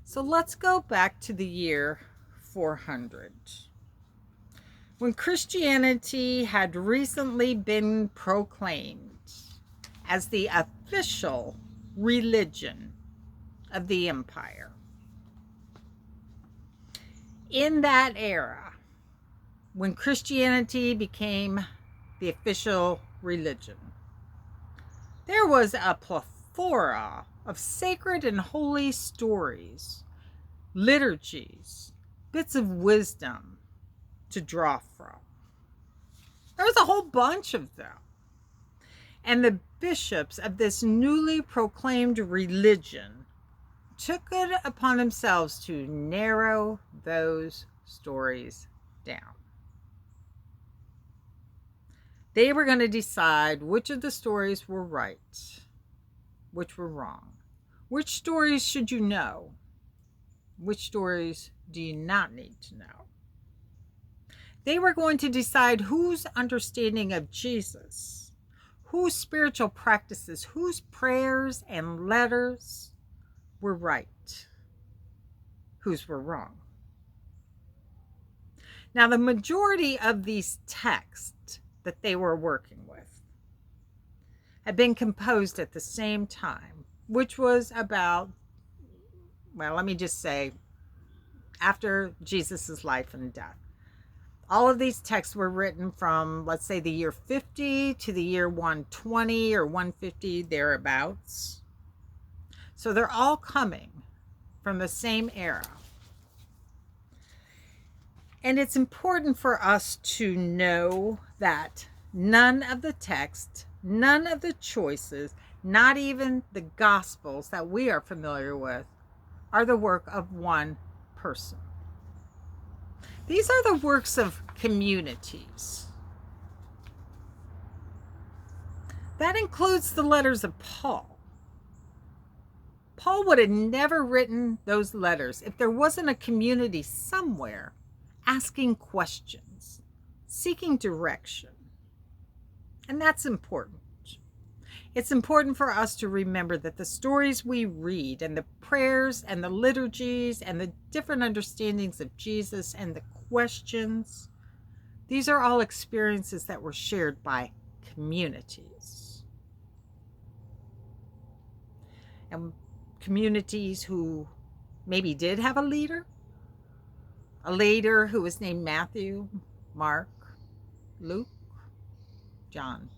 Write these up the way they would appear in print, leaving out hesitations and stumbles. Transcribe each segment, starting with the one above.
So let's go back to the year 400, when Christianity had recently been proclaimed as the official religion of the empire. In that era, when Christianity became the official religion, there was a plethora of sacred and holy stories, liturgies, bits of wisdom to draw from. There was a whole bunch of them. And the bishops of this newly proclaimed religion took it upon themselves to narrow those stories down. They were going to decide which of the stories were right, which were wrong. Which stories should you know? Which stories do you not need to know? They were going to decide whose understanding of Jesus, whose spiritual practices, whose prayers and letters were right, whose were wrong. Now, the majority of these texts that they were working with had been composed at the same time, which was about, well, let me just say, after Jesus' life and death. All of these texts were written from, let's say, the year 50 to the year 120 or 150, thereabouts. So they're all coming from the same era. And it's important for us to know that none of the texts, none of the choices, not even the Gospels that we are familiar with, are the work of one person. These are the works of communities. That includes the letters of Paul. Paul would have never written those letters if there wasn't a community somewhere asking questions, seeking direction. And that's important. It's important for us to remember that the stories we read and the prayers and the liturgies and the different understandings of Jesus and the questions, these are all experiences that were shared by communities. And communities who maybe did have a leader who was named Matthew, Mark, Luke, John.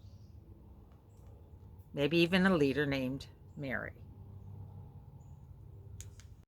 Maybe even a leader named Mary.